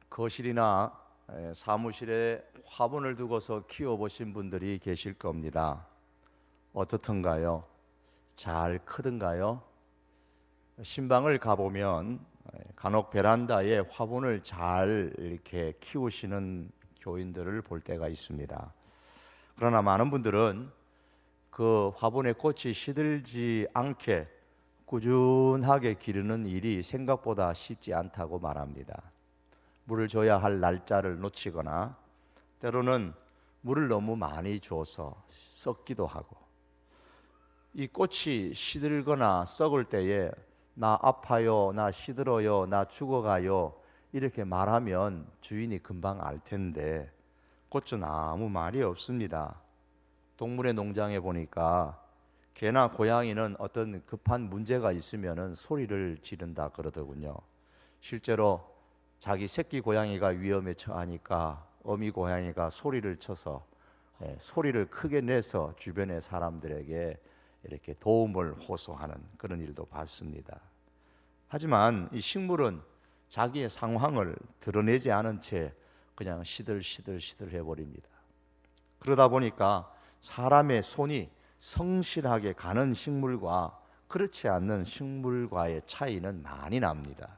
거실이나 사무실에 화분을 두고서 키워보신 분들이 계실 겁니다. 어떻던가요? 잘 크던가요? 신방을 가보면 간혹 베란다에 화분을 잘 이렇게 키우시는 교인들을 볼 때가 있습니다. 그러나 많은 분들은 그 화분의 꽃이 시들지 않게 꾸준하게 기르는 일이 생각보다 쉽지 않다고 말합니다. 물을 줘야 할 날짜를 놓치거나 때로는 물을 너무 많이 줘서 썩기도 하고, 이 꽃이 시들거나 썩을 때에 나 아파요, 나 시들어요, 나 죽어가요 이렇게 말하면 주인이 금방 알 텐데 꽃은 아무 말이 없습니다. 동물의 농장에 보니까 개나 고양이는 어떤 급한 문제가 있으면 소리를 지른다 그러더군요. 실제로 자기 새끼 고양이가 위험에 처하니까 어미 고양이가 소리를 쳐서 소리를 크게 내서 주변의 사람들에게 이렇게 도움을 호소하는 그런 일도 봤습니다. 하지만 이 식물은 자기의 상황을 드러내지 않은 채 그냥 시들시들 해버립니다. 그러다 보니까 사람의 손이 성실하게 가는 식물과 그렇지 않는 식물과의 차이는 많이 납니다.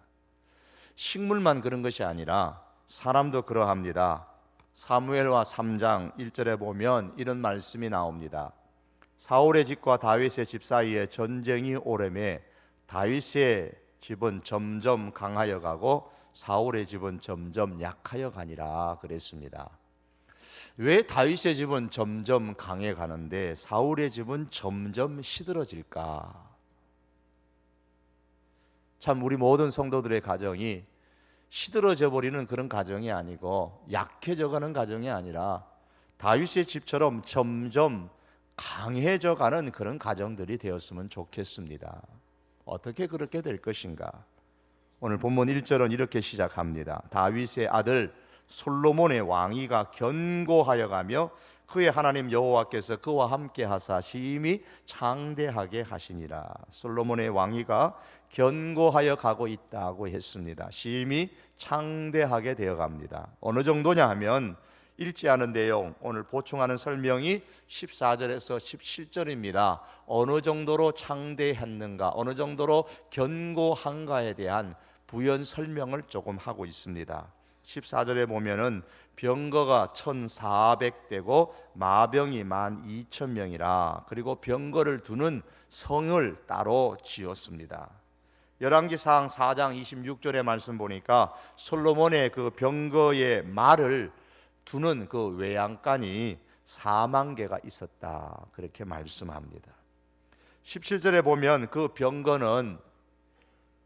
식물만 그런 것이 아니라 사람도 그러합니다. 사무엘하 3장 1절에 보면 이런 말씀이 나옵니다. 사울의 집과 다윗의 집 사이에 전쟁이 오래매 다윗의 집은 점점 강하여 가고 사울의 집은 점점 약하여 가니라 그랬습니다. 왜 다윗의 집은 점점 강해 가는데 사울의 집은 점점 시들어질까? 참 우리 모든 성도들의 가정이 시들어져 버리는 그런 가정이 아니고 약해져 가는 가정이 아니라 다윗의 집처럼 점점 강해져 가는 그런 가정들이 되었으면 좋겠습니다. 어떻게 그렇게 될 것인가? 오늘 본문 1절은 이렇게 시작합니다. 다윗의 아들 솔로몬의 왕위가 견고하여 가며 그의 하나님 여호와께서 그와 함께 하사 심히 창대하게 하시니라. 솔로몬의 왕위가 견고하여 가고 있다고 했습니다. 심히 창대하게 되어 갑니다. 어느 정도냐 하면 읽지 않은 내용, 오늘 보충하는 설명이 14절에서 17절입니다. 어느 정도로 창대했는가, 어느 정도로 견고한가에 대한 부연 설명을 조금 하고 있습니다. 14절에 보면은 병거가 1,400대고 마병이 12,000명이라. 그리고 병거를 두는 성을 따로 지었습니다. 열왕기상 4장 26절의 말씀 보니까 솔로몬의 그 병거의 말을 두는 그 외양간이 4만 개가 있었다 그렇게 말씀합니다. 17절에 보면 그 병거는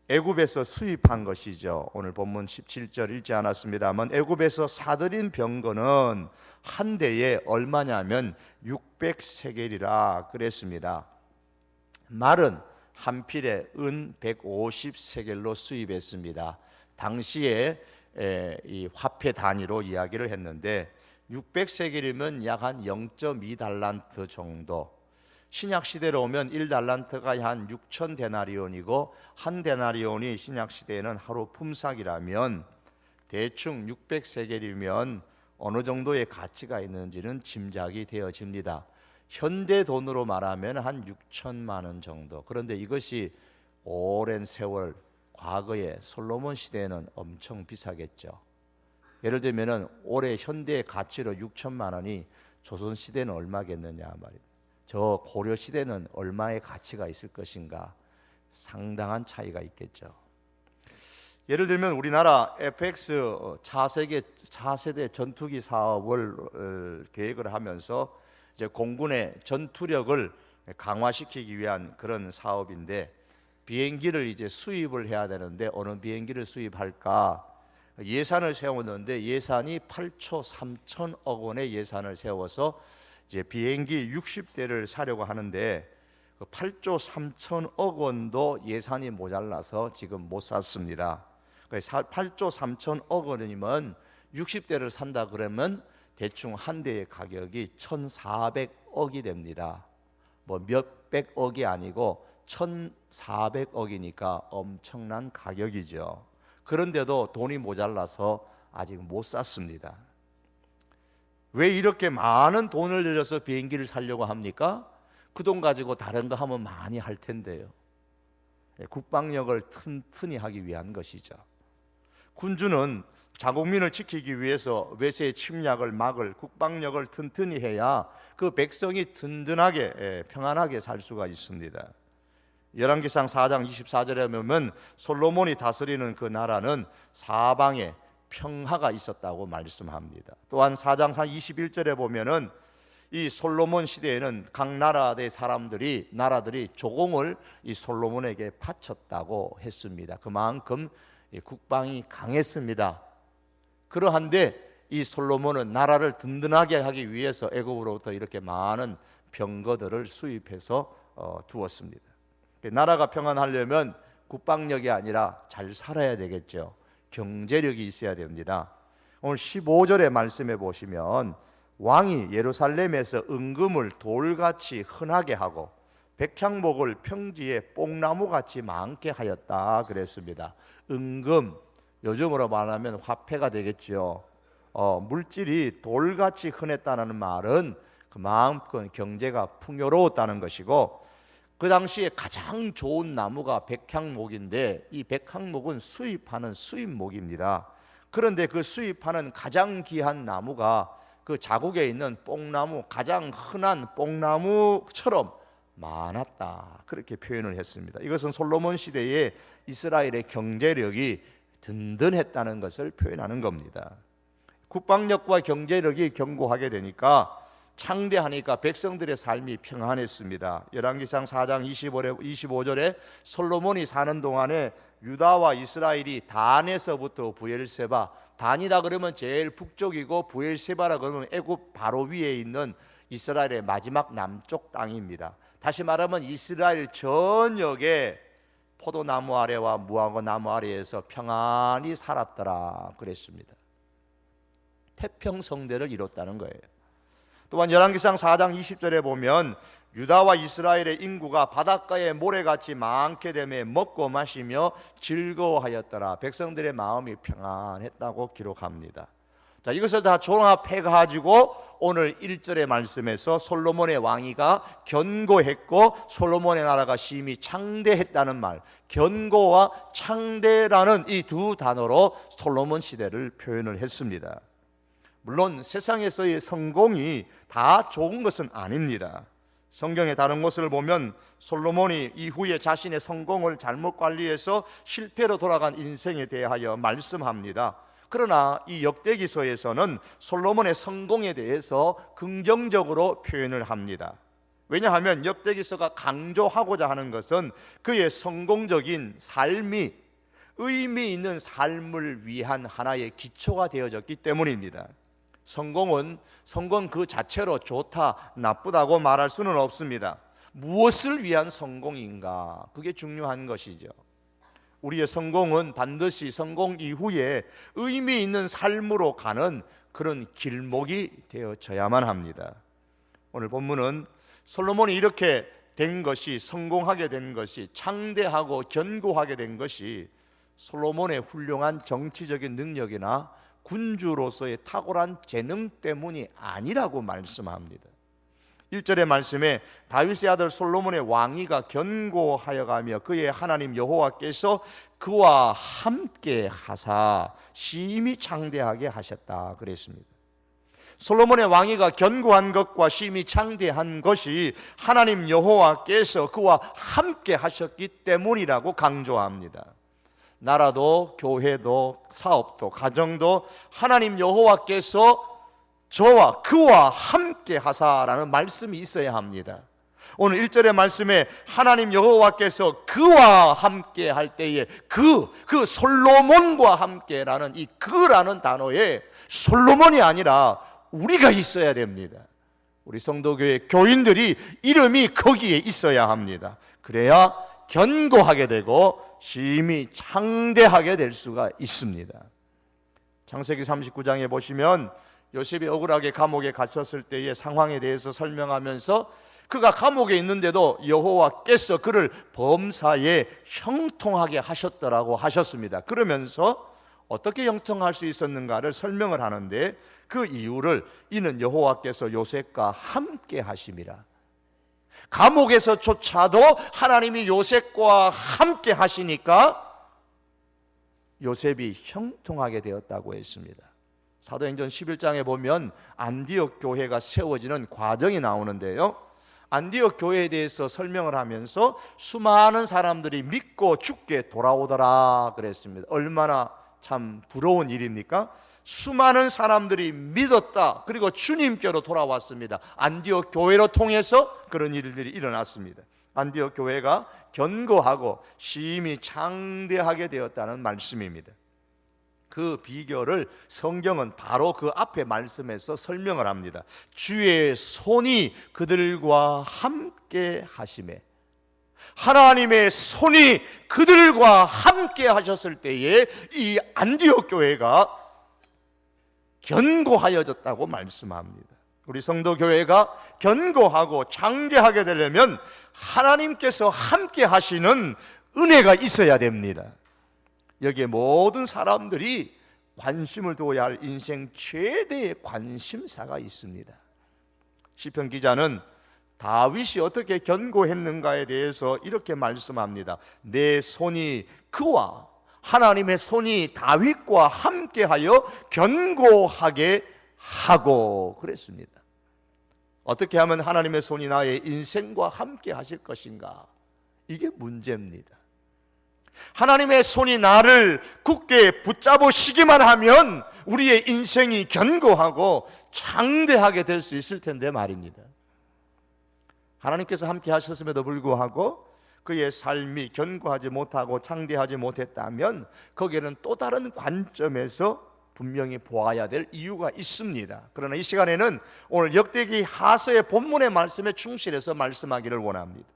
애굽에서 수입한 것이죠. 오늘 본문 17절 읽지 않았습니다만 애굽에서 사들인 병거는 한 대에 얼마냐면 600세겔이라 그랬습니다. 말은 한 필에 은 150세겔로 수입했습니다. 당시에 이 화폐 단위로 이야기를 했는데 600세겔이면 약 한 0.2달란트 정도. 신약 시대로 오면 1달란트가 한 6천 데나리온이고 한 데나리온이 신약 시대에는 하루 품삯이라면 대충 600세겔이면 어느 정도의 가치가 있는지는 짐작이 되어집니다. 현대 돈으로 말하면 한 6천만 원 정도. 그런데 이것이 오랜 세월 과거에 솔로몬 시대에는 엄청 비싸겠죠. 예를 들면은 올해 현대의 가치로 6천만 원이 조선 시대는 얼마겠느냐 말입니다. 저 고려 시대는 얼마의 가치가 있을 것인가? 상당한 차이가 있겠죠. 예를 들면 우리나라 FX 차세대 전투기 사업을 계획을 하면서 이제 공군의 전투력을 강화시키기 위한 그런 사업인데 비행기를 이제 수입을 해야 되는데 어느 비행기를 수입할까 예산을 세웠는데 예산이 8조 3천억 원의 예산을 세워서 이제 비행기 60대를 사려고 하는데 8조 3천억 원도 예산이 모자라서 지금 못 샀습니다. 8조 3천억 원이면 60대를 산다 그러면 대충 한 대의 가격이 1,400억이 됩니다. 뭐 몇백억이 아니고 1,400억이니까 엄청난 가격이죠. 그런데도 돈이 모자라서 아직 못 샀습니다. 왜 이렇게 많은 돈을 들여서 비행기를 사려고 합니까? 그 돈 가지고 다른 거 하면 많이 할 텐데요. 국방력을 튼튼히 하기 위한 것이죠. 군주는 자국민을 지키기 위해서 외세의 침략을 막을 국방력을 튼튼히 해야 그 백성이 든든하게 평안하게 살 수가 있습니다. 열왕기상 4장 24절에 보면 솔로몬이 다스리는 그 나라는 사방에 평화가 있었다고 말씀합니다. 또한 4장 21절에 보면은 이 솔로몬 시대에는 각 나라의 나라들이 조공을 이 솔로몬에게 바쳤다고 했습니다. 그만큼 국방이 강했습니다. 그러한데 이 솔로몬은 나라를 든든하게 하기 위해서 애굽으로부터 이렇게 많은 병거들을 수입해서 두었습니다. 나라가 평안하려면 국방력이 아니라 잘 살아야 되겠죠. 경제력이 있어야 됩니다. 오늘 15절의 말씀에 보시면 왕이 예루살렘에서 은금을 돌같이 흔하게 하고 백향목을 평지에 뽕나무같이 많게 하였다 그랬습니다. 은금, 요즘으로 말하면 화폐가 되겠죠. 물질이 돌같이 흔했다는 말은 그만큼 경제가 풍요로웠다는 것이고, 그 당시에 가장 좋은 나무가 백향목인데 이 백향목은 수입하는 수입목입니다. 그런데 그 수입하는 가장 귀한 나무가 그 자국에 있는 뽕나무, 가장 흔한 뽕나무처럼 많았다, 그렇게 표현을 했습니다. 이것은 솔로몬 시대에 이스라엘의 경제력이 든든했다는 것을 표현하는 겁니다. 국방력과 경제력이 견고하게 되니까, 창대하니까 백성들의 삶이 평안했습니다. 열왕기상 4장 25절에 솔로몬이 사는 동안에 유다와 이스라엘이 단에서부터 부엘세바, 단이다 그러면 제일 북쪽이고 부엘세바라 그러면 애굽 바로 위에 있는 이스라엘의 마지막 남쪽 땅입니다. 다시 말하면 이스라엘 전역에 포도나무 아래와 무화과 나무 아래에서 평안히 살았더라 그랬습니다. 태평성대를 이뤘다는 거예요. 또한 열왕기상 4장 20절에 보면 유다와 이스라엘의 인구가 바닷가에 모래같이 많게 되며 먹고 마시며 즐거워하였더라. 백성들의 마음이 평안했다고 기록합니다. 자, 이것을 다 종합해 가지고 오늘 1절의 말씀에서 솔로몬의 왕위가 견고했고 솔로몬의 나라가 심히 창대했다는 말, 견고와 창대라는 이 두 단어로 솔로몬 시대를 표현을 했습니다. 물론 세상에서의 성공이 다 좋은 것은 아닙니다. 성경의 다른 곳을 보면 솔로몬이 이후에 자신의 성공을 잘못 관리해서 실패로 돌아간 인생에 대하여 말씀합니다. 그러나 이 역대기서에서는 솔로몬의 성공에 대해서 긍정적으로 표현을 합니다. 왜냐하면 역대기서가 강조하고자 하는 것은 그의 성공적인 삶이 의미 있는 삶을 위한 하나의 기초가 되어졌기 때문입니다. 성공 그 자체로 좋다, 나쁘다고 말할 수는 없습니다. 무엇을 위한 성공인가? 그게 중요한 것이죠. 우리의 성공은 반드시 성공 이후에 의미 있는 삶으로 가는 그런 길목이 되어져야만 합니다. 오늘 본문은 솔로몬이 이렇게 된 것이, 성공하게 된 것이, 창대하고 견고하게 된 것이 솔로몬의 훌륭한 정치적인 능력이나 군주로서의 탁월한 재능 때문이 아니라고 말씀합니다. 1절의 말씀에 다윗의 아들 솔로몬의 왕위가 견고하여 가며 그의 하나님 여호와께서 그와 함께 하사 심히 창대하게 하셨다 그랬습니다. 솔로몬의 왕위가 견고한 것과 심히 창대한 것이 하나님 여호와께서 그와 함께 하셨기 때문이라고 강조합니다. 나라도 교회도 사업도 가정도 하나님 여호와께서 저와 그와 함께 하사라는 말씀이 있어야 합니다. 오늘 1절의 말씀에 하나님 여호와께서 그와 함께 할 때에 그 솔로몬과 함께라는 이 그라는 단어에 솔로몬이 아니라 우리가 있어야 됩니다. 우리 성도교회 교인들이 이름이 거기에 있어야 합니다. 그래야 견고하게 되고 심히 창대하게 될 수가 있습니다. 창세기 39장에 보시면 요셉이 억울하게 감옥에 갇혔을 때의 상황에 대해서 설명하면서 그가 감옥에 있는데도 여호와께서 그를 범사에 형통하게 하셨더라고 하셨습니다. 그러면서 어떻게 형통할 수 있었는가를 설명을 하는데, 그 이유를 이는 여호와께서 요셉과 함께 하심이라. 감옥에서조차도 하나님이 요셉과 함께 하시니까 요셉이 형통하게 되었다고 했습니다. 사도행전 11장에 보면 안디옥 교회가 세워지는 과정이 나오는데요, 안디옥 교회에 대해서 설명을 하면서 수많은 사람들이 믿고 죽게 돌아오더라 그랬습니다. 얼마나 참 부러운 일입니까? 수많은 사람들이 믿었다, 그리고 주님께로 돌아왔습니다. 안디옥 교회로 통해서 그런 일들이 일어났습니다. 안디옥 교회가 견고하고 심히 창대하게 되었다는 말씀입니다. 그 비결을 성경은 바로 그 앞에 말씀에서 설명을 합니다. 주의 손이 그들과 함께 하심에, 하나님의 손이 그들과 함께 하셨을 때에 이 안디옥 교회가 견고하여졌다고 말씀합니다. 우리 성도교회가 견고하고 장대하게 되려면 하나님께서 함께 하시는 은혜가 있어야 됩니다. 여기에 모든 사람들이 관심을 둬야 할 인생 최대의 관심사가 있습니다. 시편 기자는 다윗이 어떻게 견고했는가에 대해서 이렇게 말씀합니다. 내 손이 그와 하나님의 손이 다윗과 함께하여 견고하게 하고 그랬습니다. 어떻게 하면 하나님의 손이 나의 인생과 함께 하실 것인가? 이게 문제입니다. 하나님의 손이 나를 굳게 붙잡으시기만 하면 우리의 인생이 견고하고 장대하게 될 수 있을 텐데 말입니다. 하나님께서 함께 하셨음에도 불구하고 그의 삶이 견고하지 못하고 장대하지 못했다면 거기에는 또 다른 관점에서 분명히 보아야 될 이유가 있습니다. 그러나 이 시간에는 오늘 역대기 하서의 본문의 말씀에 충실해서 말씀하기를 원합니다.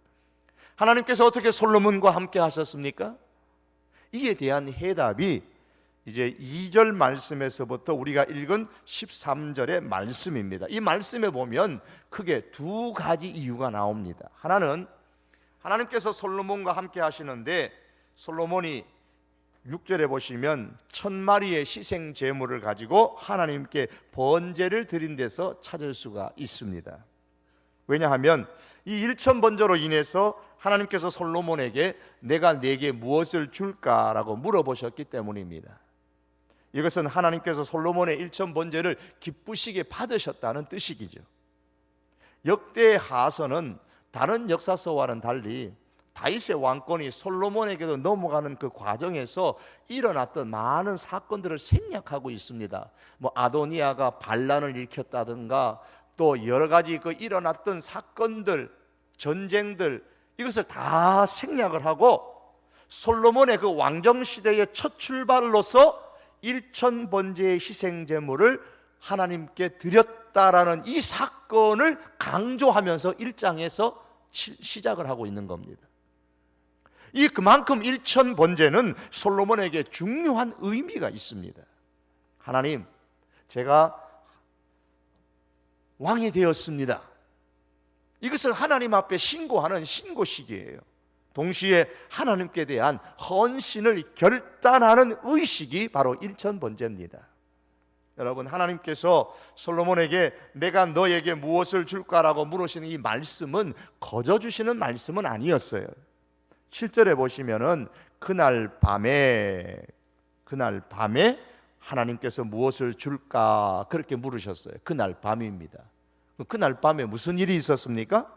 하나님께서 어떻게 솔로몬과 함께 하셨습니까? 이에 대한 해답이 이제 2절 말씀에서부터 우리가 읽은 13절의 말씀입니다. 이 말씀에 보면 크게 두 가지 이유가 나옵니다. 하나는 하나님께서 솔로몬과 함께 하시는데, 솔로몬이 6절에 보시면 1000마리의 희생 제물을 가지고 하나님께 번제를 드린 데서 찾을 수가 있습니다. 왜냐하면 이 1000번제로 인해서 하나님께서 솔로몬에게 내가 네게 무엇을 줄까라고 물어보셨기 때문입니다. 이것은 하나님께서 솔로몬의 1000번제를 기쁘시게 받으셨다는 뜻이죠. 역대하서는 다른 역사서와는 달리 다윗의 왕권이 솔로몬에게도 넘어가는 그 과정에서 일어났던 많은 사건들을 생략하고 있습니다. 아도니아가 반란을 일으켰다든가 또 여러 가지 그 일어났던 사건들, 전쟁들, 이것을 다 생략을 하고 솔로몬의 그 왕정 시대의 첫 출발로서 1000번제의 희생 제물을 하나님께 드렸다라는 이 사건을 강조하면서 1장에서 시작을 하고 있는 겁니다. 그만큼 1000번제는 솔로몬에게 중요한 의미가 있습니다. 하나님, 제가 왕이 되었습니다. 이것을 하나님 앞에 신고하는 신고식이에요. 동시에 하나님께 대한 헌신을 결단하는 의식이 바로 1000번제입니다. 여러분, 하나님께서 솔로몬에게 내가 너에게 무엇을 줄까라고 물으시는 이 말씀은 거저 주시는 말씀은 아니었어요. 7절에 보시면은 그날 밤에 하나님께서 무엇을 줄까 그렇게 물으셨어요. 그날 밤입니다. 그날 밤에 무슨 일이 있었습니까?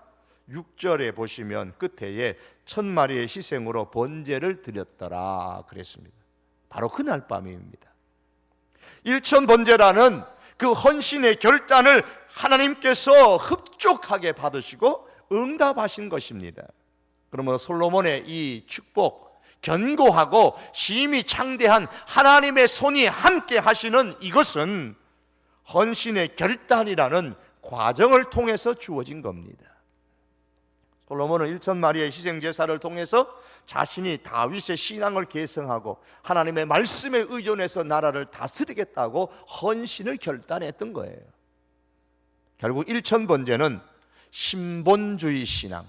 6절에 보시면 끝에 1000마리의 희생으로 번제를 드렸더라 그랬습니다. 바로 그날 밤입니다. 1000번제라는 그 헌신의 결단을 하나님께서 흡족하게 받으시고 응답하신 것입니다. 그러므로 솔로몬의 이 축복, 견고하고 심히 창대한 하나님의 손이 함께 하시는 이것은 헌신의 결단이라는 과정을 통해서 주어진 겁니다. 솔로몬은 1000마리의 희생제사를 통해서 자신이 다윗의 신앙을 계승하고 하나님의 말씀에 의존해서 나라를 다스리겠다고 헌신을 결단했던 거예요. 결국 1000번제는 신본주의 신앙,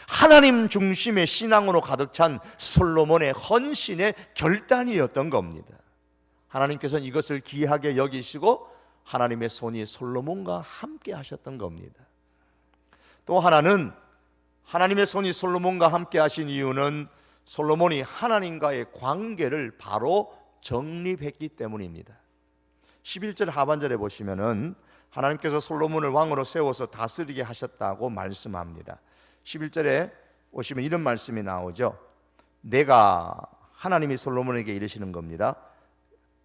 하나님 중심의 신앙으로 가득 찬 솔로몬의 헌신의 결단이었던 겁니다. 하나님께서는 이것을 귀하게 여기시고 하나님의 손이 솔로몬과 함께 하셨던 겁니다. 또 하나는 하나님의 손이 솔로몬과 함께 하신 이유는 솔로몬이 하나님과의 관계를 바로 정립했기 때문입니다. 11절 하반절에 보시면은 하나님께서 솔로몬을 왕으로 세워서 다스리게 하셨다고 말씀합니다. 11절에 보시면 이런 말씀이 나오죠. 내가, 하나님이 솔로몬에게 이르시는 겁니다.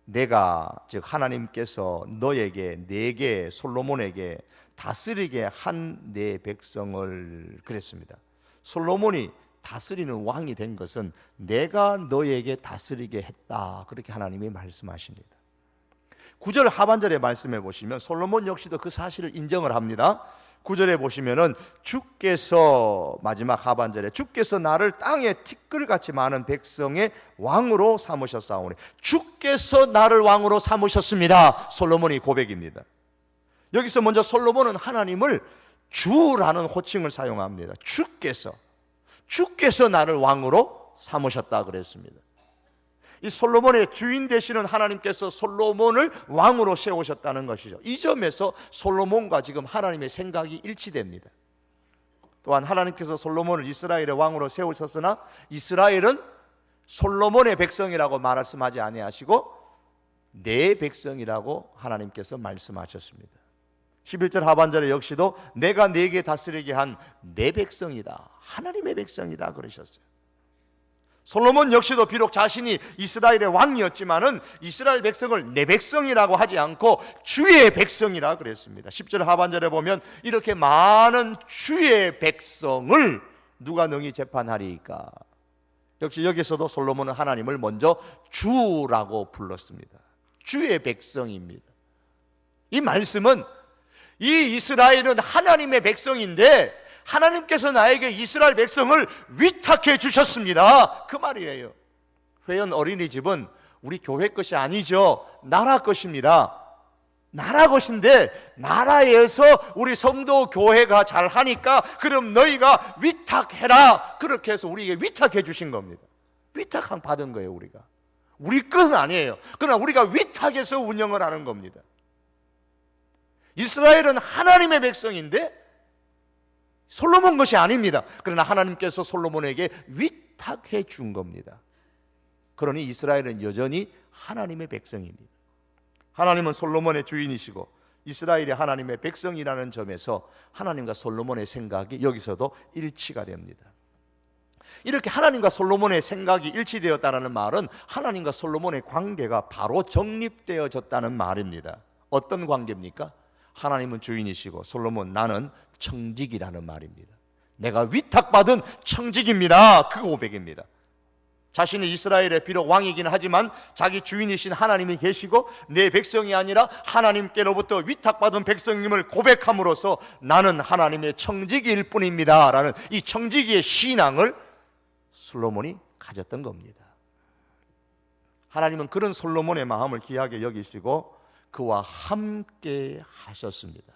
내가, 즉 하나님께서 너에게, 내게, 솔로몬에게 다스리게 한 내 백성을, 그랬습니다. 솔로몬이 다스리는 왕이 된 것은 내가 너에게 다스리게 했다, 그렇게 하나님이 말씀하십니다. 9절 하반절에 말씀해 보시면 솔로몬 역시도 그 사실을 인정을 합니다. 9절에 보시면은 주께서, 마지막 하반절에 주께서 나를 땅에 티끌같이 많은 백성의 왕으로 삼으셨사오니, 주께서 나를 왕으로 삼으셨습니다. 솔로몬이 고백입니다. 여기서 먼저 솔로몬은 하나님을 주라는 호칭을 사용합니다. 주께서 나를 왕으로 삼으셨다 그랬습니다. 이 솔로몬의 주인 되시는 하나님께서 솔로몬을 왕으로 세우셨다는 것이죠. 이 점에서 솔로몬과 지금 하나님의 생각이 일치됩니다. 또한 하나님께서 솔로몬을 이스라엘의 왕으로 세우셨으나 이스라엘은 솔로몬의 백성이라고 말씀하지 아니하시고 내 백성이라고 하나님께서 말씀하셨습니다. 11절 하반절에 역시도 내가 네게 다스리게 한 내 백성이다, 하나님의 백성이다 그러셨어요. 솔로몬 역시도 비록 자신이 이스라엘의 왕이었지만은 이스라엘 백성을 내 백성이라고 하지 않고 주의 백성이라 그랬습니다. 10절 하반절에 보면 이렇게 많은 주의 백성을 누가 능히 재판하리이까. 역시 여기서도 솔로몬은 하나님을 먼저 주라고 불렀습니다. 주의 백성입니다. 이 말씀은 이 이스라엘은 하나님의 백성인데 하나님께서 나에게 이스라엘 백성을 위탁해 주셨습니다, 그 말이에요. 회원 어린이집은 우리 교회 것이 아니죠. 나라 것입니다. 나라 것인데 나라에서 우리 성도 교회가 잘하니까 그럼 너희가 위탁해라, 그렇게 해서 우리에게 위탁해 주신 겁니다. 위탁한 받은 거예요. 우리가 우리 것은 아니에요. 그러나 우리가 위탁해서 운영을 하는 겁니다. 이스라엘은 하나님의 백성인데 솔로몬 것이 아닙니다. 그러나 하나님께서 솔로몬에게 위탁해 준 겁니다. 그러니 이스라엘은 여전히 하나님의 백성입니다. 하나님은 솔로몬의 주인이시고 이스라엘이 하나님의 백성이라는 점에서 하나님과 솔로몬의 생각이 여기서도 일치가 됩니다. 이렇게 하나님과 솔로몬의 생각이 일치되었다는 말은 하나님과 솔로몬의 관계가 바로 정립되어졌다는 말입니다. 어떤 관계입니까? 하나님은 주인이시고 솔로몬 나는 청직이라는 말입니다. 내가 위탁받은 청직입니다, 그 고백입니다. 자신이 이스라엘의 비록 왕이긴 하지만 자기 주인이신 하나님이 계시고 내 백성이 아니라 하나님께로부터 위탁받은 백성임을 고백함으로써 나는 하나님의 청지기일 뿐입니다 라는 이 청지기의 신앙을 솔로몬이 가졌던 겁니다. 하나님은 그런 솔로몬의 마음을 귀하게 여기시고 그와 함께 하셨습니다.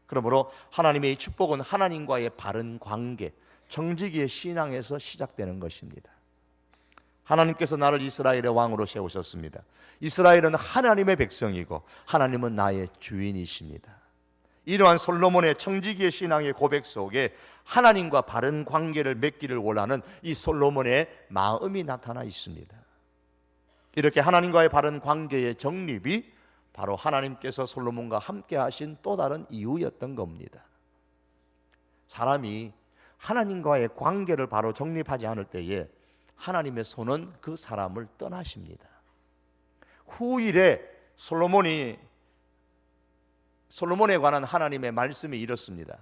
그러므로 하나님의 이 축복은 하나님과의 바른 관계, 청지기의 신앙에서 시작되는 것입니다. 하나님께서 나를 이스라엘의 왕으로 세우셨습니다. 이스라엘은 하나님의 백성이고 하나님은 나의 주인이십니다. 이러한 솔로몬의 청지기의 신앙의 고백 속에 하나님과 바른 관계를 맺기를 원하는 이 솔로몬의 마음이 나타나 있습니다. 이렇게 하나님과의 바른 관계의 정립이 바로 하나님께서 솔로몬과 함께 하신 또 다른 이유였던 겁니다. 사람이 하나님과의 관계를 바로 정립하지 않을 때에 하나님의 손은 그 사람을 떠나십니다. 후일에 솔로몬에 관한 하나님의 말씀이 이렇습니다.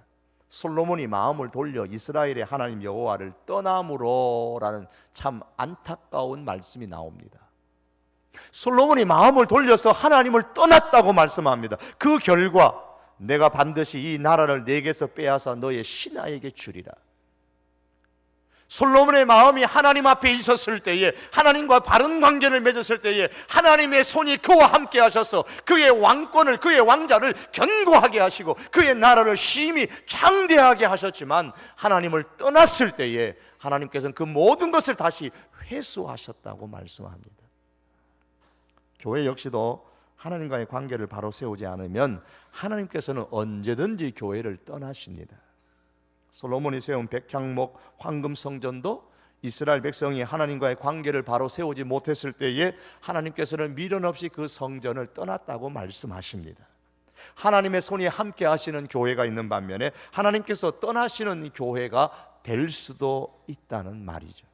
솔로몬이 마음을 돌려 이스라엘의 하나님 여호와를 떠남으로라는 참 안타까운 말씀이 나옵니다. 솔로몬이 마음을 돌려서 하나님을 떠났다고 말씀합니다. 그 결과 내가 반드시 이 나라를 내게서 빼앗아 너의 신하에게 주리라. 솔로몬의 마음이 하나님 앞에 있었을 때에, 하나님과 바른 관계를 맺었을 때에 하나님의 손이 그와 함께 하셔서 그의 왕권을, 그의 왕자를 견고하게 하시고 그의 나라를 심히 장대하게 하셨지만, 하나님을 떠났을 때에 하나님께서는 그 모든 것을 다시 회수하셨다고 말씀합니다. 교회 역시도 하나님과의 관계를 바로 세우지 않으면 하나님께서는 언제든지 교회를 떠나십니다. 솔로몬이 세운 백향목 황금 성전도 이스라엘 백성이 하나님과의 관계를 바로 세우지 못했을 때에 하나님께서는 미련 없이 그 성전을 떠났다고 말씀하십니다. 하나님의 손이 함께 하시는 교회가 있는 반면에 하나님께서 떠나시는 교회가 될 수도 있다는 말이죠.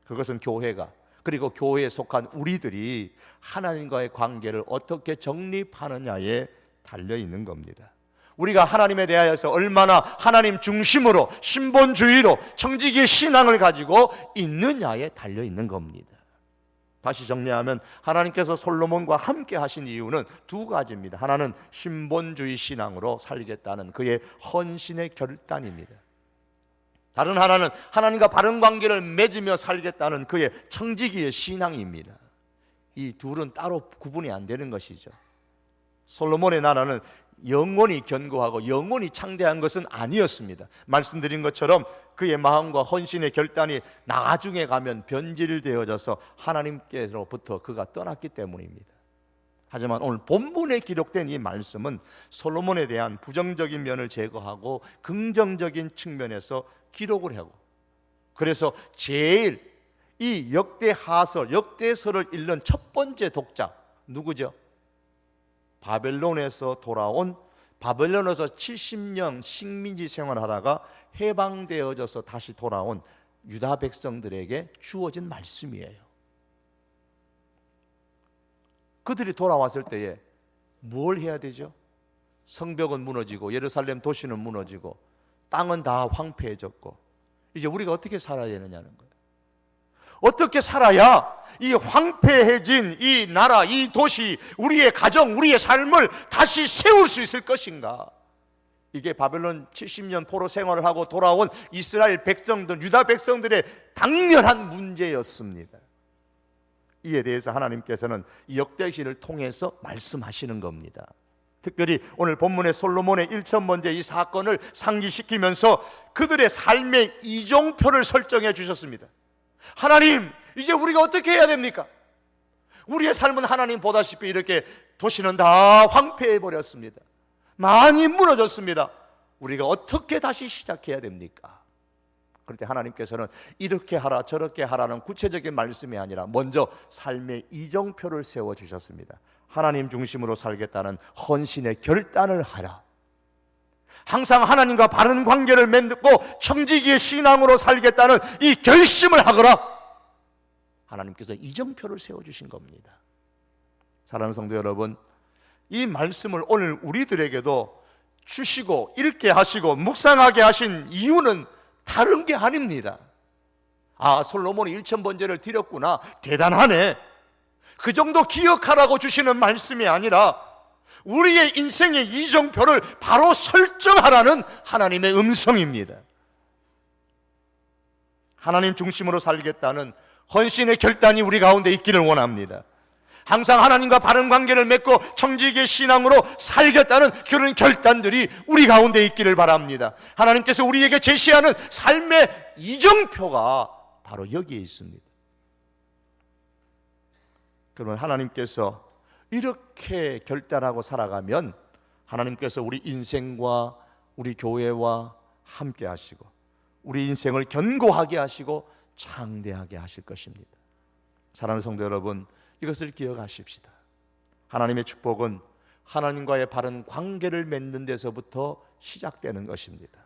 그것은 교회가, 그리고 교회에 속한 우리들이 하나님과의 관계를 어떻게 정립하느냐에 달려 있는 겁니다. 우리가 하나님에 대하여서 얼마나 하나님 중심으로, 신본주의로, 청지기의 신앙을 가지고 있느냐에 달려 있는 겁니다. 다시 정리하면 하나님께서 솔로몬과 함께 하신 이유는 두 가지입니다. 하나는 신본주의 신앙으로 살겠다는 그의 헌신의 결단입니다. 다른 하나는 하나님과 바른 관계를 맺으며 살겠다는 그의 청지기의 신앙입니다. 이 둘은 따로 구분이 안 되는 것이죠. 솔로몬의 나라는 영원히 견고하고 영원히 창대한 것은 아니었습니다. 말씀드린 것처럼 그의 마음과 헌신의 결단이 나중에 가면 변질되어져서 하나님께로부터 그가 떠났기 때문입니다. 하지만 오늘 본문에 기록된 이 말씀은 솔로몬에 대한 부정적인 면을 제거하고 긍정적인 측면에서 기록을 하고, 그래서 제일 이 역대하설, 역대서를 읽는 첫 번째 독자 누구죠? 바벨론에서 돌아온, 바벨론에서 70년 식민지 생활하다가 해방되어져서 다시 돌아온 유다 백성들에게 주어진 말씀이에요. 그들이 돌아왔을 때에 뭘 해야 되죠? 성벽은 무너지고 예루살렘 도시는 무너지고 땅은 다 황폐해졌고, 이제 우리가 어떻게 살아야 되느냐는 거예요. 어떻게 살아야 이 황폐해진 이 나라, 이 도시, 우리의 가정, 우리의 삶을 다시 세울 수 있을 것인가? 이게 바벨론 70년 포로 생활을 하고 돌아온 이스라엘 백성들, 유다 백성들의 당면한 문제였습니다. 이에 대해서 하나님께서는 역대기를 통해서 말씀하시는 겁니다. 특별히 오늘 본문의 솔로몬의 1천 번째 이 사건을 상기시키면서 그들의 삶의 이정표를 설정해 주셨습니다. 하나님, 이제 우리가 어떻게 해야 됩니까? 우리의 삶은 하나님 보다시피 이렇게 도시는 다 황폐해 버렸습니다. 많이 무너졌습니다. 우리가 어떻게 다시 시작해야 됩니까? 그럴 때 하나님께서는 이렇게 하라 저렇게 하라는 구체적인 말씀이 아니라 먼저 삶의 이정표를 세워주셨습니다. 하나님 중심으로 살겠다는 헌신의 결단을 하라. 항상 하나님과 바른 관계를 맺고 청지기의 신앙으로 살겠다는 이 결심을 하거라. 하나님께서 이정표를 세워주신 겁니다. 사랑하는 성도 여러분, 이 말씀을 오늘 우리들에게도 주시고 읽게 하시고 묵상하게 하신 이유는 다른 게 아닙니다. 아, 솔로몬이 1,000번제를 드렸구나, 대단하네, 그 정도 기억하라고 주시는 말씀이 아니라 우리의 인생의 이정표를 바로 설정하라는 하나님의 음성입니다. 하나님 중심으로 살겠다는 헌신의 결단이 우리 가운데 있기를 원합니다. 항상 하나님과 바른 관계를 맺고 청지기의 신앙으로 살겠다는 그런 결단들이 우리 가운데 있기를 바랍니다. 하나님께서 우리에게 제시하는 삶의 이정표가 바로 여기에 있습니다. 그러면 하나님께서 이렇게 결단하고 살아가면 하나님께서 우리 인생과 우리 교회와 함께 하시고 우리 인생을 견고하게 하시고 창대하게 하실 것입니다. 사랑하는 성도 여러분, 이것을 기억하십시다. 하나님의 축복은 하나님과의 바른 관계를 맺는 데서부터 시작되는 것입니다.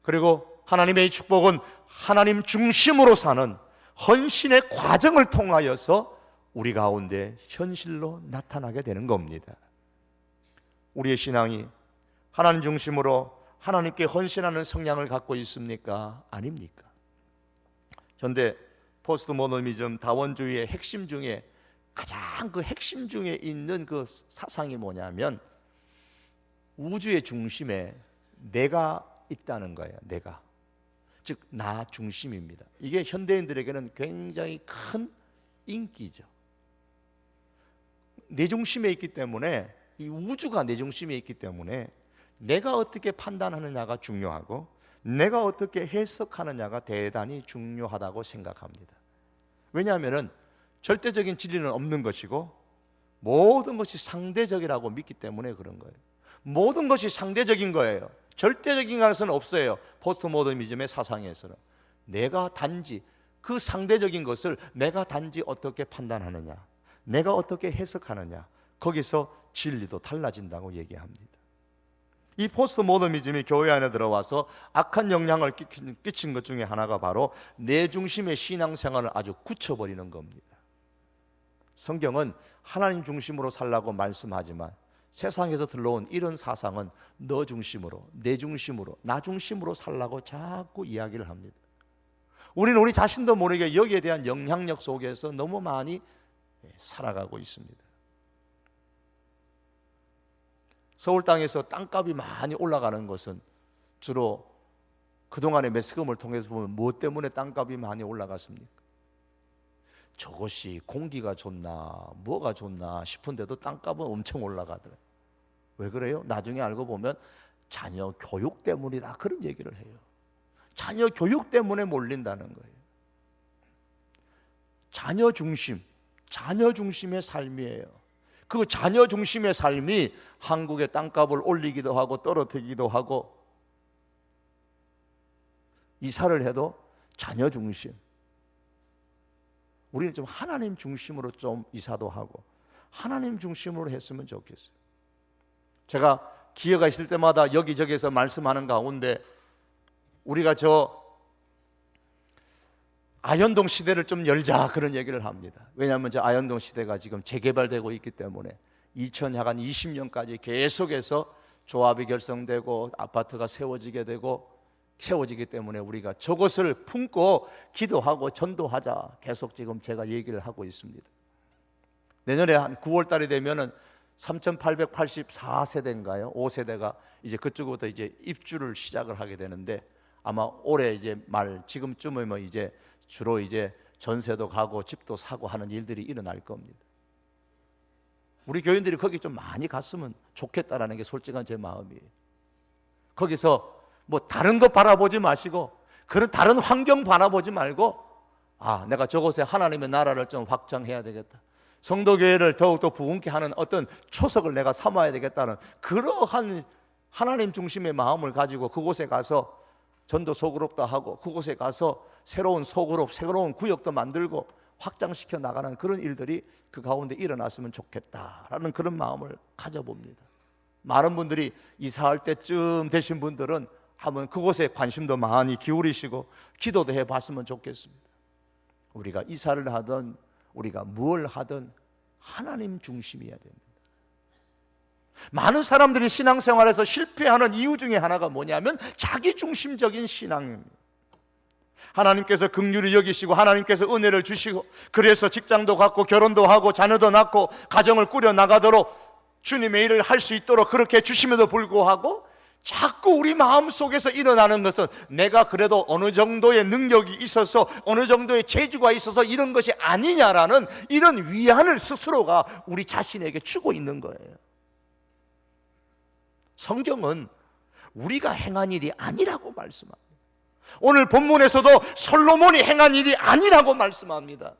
그리고 하나님의 축복은 하나님 중심으로 사는 헌신의 과정을 통하여서 우리 가운데 현실로 나타나게 되는 겁니다. 우리의 신앙이 하나님 중심으로 하나님께 헌신하는 성향을 갖고 있습니까? 아닙니까? 현대 포스트 모더니즘 다원주의의 핵심 중에 가장 그 핵심 중에 있는 그 사상이 뭐냐면 우주의 중심에 내가 있다는 거예요. 내가. 즉 나 중심입니다. 이게 현대인들에게는 굉장히 큰 인기죠. 내 중심에 있기 때문에, 이 우주가 내 중심에 있기 때문에 내가 어떻게 판단하느냐가 중요하고 내가 어떻게 해석하느냐가 대단히 중요하다고 생각합니다. 왜냐하면 절대적인 진리는 없는 것이고 모든 것이 상대적이라고 믿기 때문에 그런 거예요. 모든 것이 상대적인 거예요. 절대적인 것은 없어요. 포스트 모더니즘의 사상에서는 내가 단지 그 상대적인 것을 내가 단지 어떻게 판단하느냐, 내가 어떻게 해석하느냐, 거기서 진리도 달라진다고 얘기합니다. 이 포스트 모더니즘이 교회 안에 들어와서 악한 영향을 끼친 것 중에 하나가 바로 내 중심의 신앙생활을 아주 굳혀버리는 겁니다. 성경은 하나님 중심으로 살라고 말씀하지만 세상에서 들러온 이런 사상은 너 중심으로, 내 중심으로, 나 중심으로 살라고 자꾸 이야기를 합니다. 우리는 우리 자신도 모르게 여기에 대한 영향력 속에서 너무 많이 살아가고 있습니다. 서울 땅에서 땅값이 많이 올라가는 것은 주로 그동안의 매스컴을 통해서 보면 무엇 때문에 땅값이 많이 올라갔습니까? 저것이 공기가 좋나 뭐가 좋나 싶은데도 땅값은 엄청 올라가더래요. 왜 그래요? 나중에 알고 보면 자녀 교육 때문이다, 그런 얘기를 해요. 자녀 교육 때문에 몰린다는 거예요. 자녀 중심, 자녀 중심의 삶이에요. 그 자녀 중심의 삶이 한국의 땅값을 올리기도 하고 떨어뜨리기도 하고, 이사를 해도 자녀 중심. 우리는 좀 하나님 중심으로 좀 이사도 하고 하나님 중심으로 했으면 좋겠어요. 제가 기회가 있을 때마다 여기저기에서 말씀하는 가운데 우리가 저 아현동 시대를 좀 열자, 그런 얘기를 합니다. 왜냐하면 저 아현동 시대가 지금 재개발되고 있기 때문에 2020년까지 계속해서 조합이 결성되고 아파트가 세워지기 때문에 우리가 저것을 품고 기도하고 전도하자, 계속 지금 제가 얘기를 하고 있습니다. 내년에 한 9월 달이 되면은 3,884세대인가요? 5세대가 이제 그쪽부터 이제 입주를 시작을 하게 되는데, 아마 올해 이제 지금쯤이면 이제 주로 이제 전세도 가고 집도 사고 하는 일들이 일어날 겁니다. 우리 교인들이 거기 좀 많이 갔으면 좋겠다라는 게 솔직한 제 마음이에요. 거기서 뭐 다른 거 바라보지 마시고, 그런 다른 환경 바라보지 말고, 내가 저곳에 하나님의 나라를 좀 확장해야 되겠다, 성도교회를 더욱더 부흥케 하는 어떤 초석을 내가 삼아야 되겠다는 그러한 하나님 중심의 마음을 가지고 그곳에 가서 전도 소그룹도 하고, 그곳에 가서 새로운 소그룹, 새로운 구역도 만들고 확장시켜 나가는 그런 일들이 그 가운데 일어났으면 좋겠다라는 그런 마음을 가져봅니다. 많은 분들이 이사할 때쯤 되신 분들은 한번 그곳에 관심도 많이 기울이시고 기도도 해봤으면 좋겠습니다. 우리가 이사를 하든 우리가 뭘 하든 하나님 중심이어야 됩니다. 많은 사람들이 신앙생활에서 실패하는 이유 중에 하나가 뭐냐면 자기 중심적인 신앙입니다. 하나님께서 긍휼히 여기시고 하나님께서 은혜를 주시고, 그래서 직장도 갖고 결혼도 하고 자녀도 낳고 가정을 꾸려 나가도록 주님의 일을 할 수 있도록 그렇게 해주심에도 불구하고 자꾸 우리 마음속에서 일어나는 것은 내가 그래도 어느 정도의 능력이 있어서 어느 정도의 재주가 있어서 이런 것이 아니냐라는 이런 위안을 스스로가 우리 자신에게 주고 있는 거예요. 성경은 우리가 행한 일이 아니라고 말씀합니다. 오늘 본문에서도 솔로몬이 행한 일이 아니라고 말씀합니다.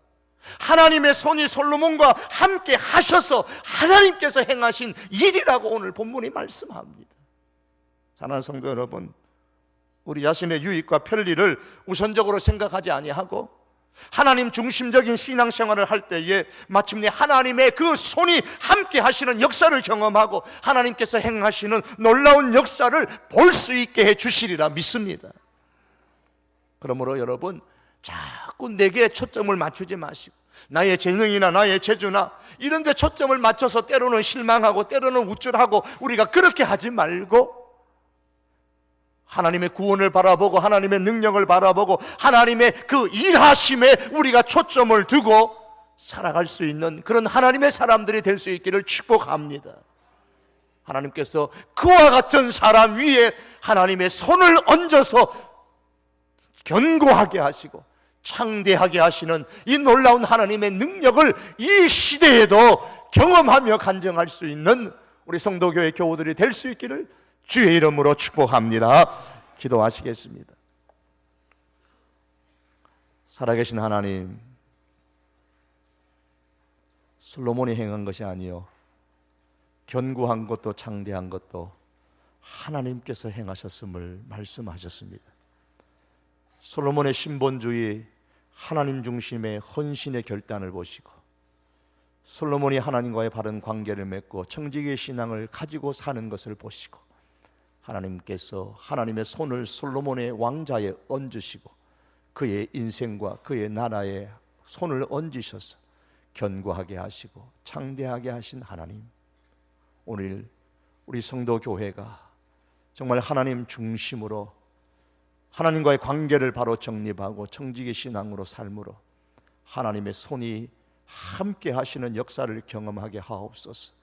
하나님의 손이 솔로몬과 함께 하셔서 하나님께서 행하신 일이라고 오늘 본문이 말씀합니다. 사랑하는 성도 여러분, 우리 자신의 유익과 편리를 우선적으로 생각하지 아니하고 하나님 중심적인 신앙생활을 할 때에 마침내 하나님의 그 손이 함께 하시는 역사를 경험하고 하나님께서 행하시는 놀라운 역사를 볼 수 있게 해주시리라 믿습니다. 그러므로 여러분, 자꾸 내게 초점을 맞추지 마시고 나의 재능이나 나의 재주나 이런 데 초점을 맞춰서 때로는 실망하고 때로는 우쭐하고 우리가 그렇게 하지 말고 하나님의 구원을 바라보고 하나님의 능력을 바라보고 하나님의 그 일하심에 우리가 초점을 두고 살아갈 수 있는 그런 하나님의 사람들이 될 수 있기를 축복합니다. 하나님께서 그와 같은 사람 위에 하나님의 손을 얹어서 견고하게 하시고 창대하게 하시는 이 놀라운 하나님의 능력을 이 시대에도 경험하며 간증할 수 있는 우리 성도교회 교우들이 될 수 있기를 주의 이름으로 축복합니다. 기도하시겠습니다. 살아계신 하나님, 솔로몬이 행한 것이 아니요 견고한 것도 창대한 것도 하나님께서 행하셨음을 말씀하셨습니다. 솔로몬의 신본주의, 하나님 중심의 헌신의 결단을 보시고 솔로몬이 하나님과의 바른 관계를 맺고 청지기의 신앙을 가지고 사는 것을 보시고 하나님께서 하나님의 손을 솔로몬의 왕자에 얹으시고 그의 인생과 그의 나라에 손을 얹으셔서 견고하게 하시고 창대하게 하신 하나님, 오늘 우리 성도교회가 정말 하나님 중심으로 하나님과의 관계를 바로 정립하고 청지기 신앙으로 삶으로 하나님의 손이 함께 하시는 역사를 경험하게 하옵소서.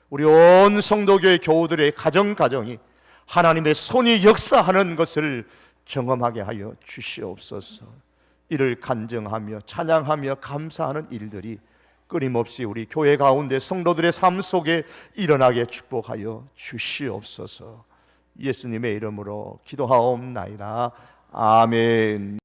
우리 온 성도교회 교우들의 가정이 하나님의 손이 역사하는 것을 경험하게 하여 주시옵소서. 이를 간증하며 찬양하며 감사하는 일들이 끊임없이 우리 교회 가운데 성도들의 삶 속에 일어나게 축복하여 주시옵소서. 예수님의 이름으로 기도하옵나이다. 아멘.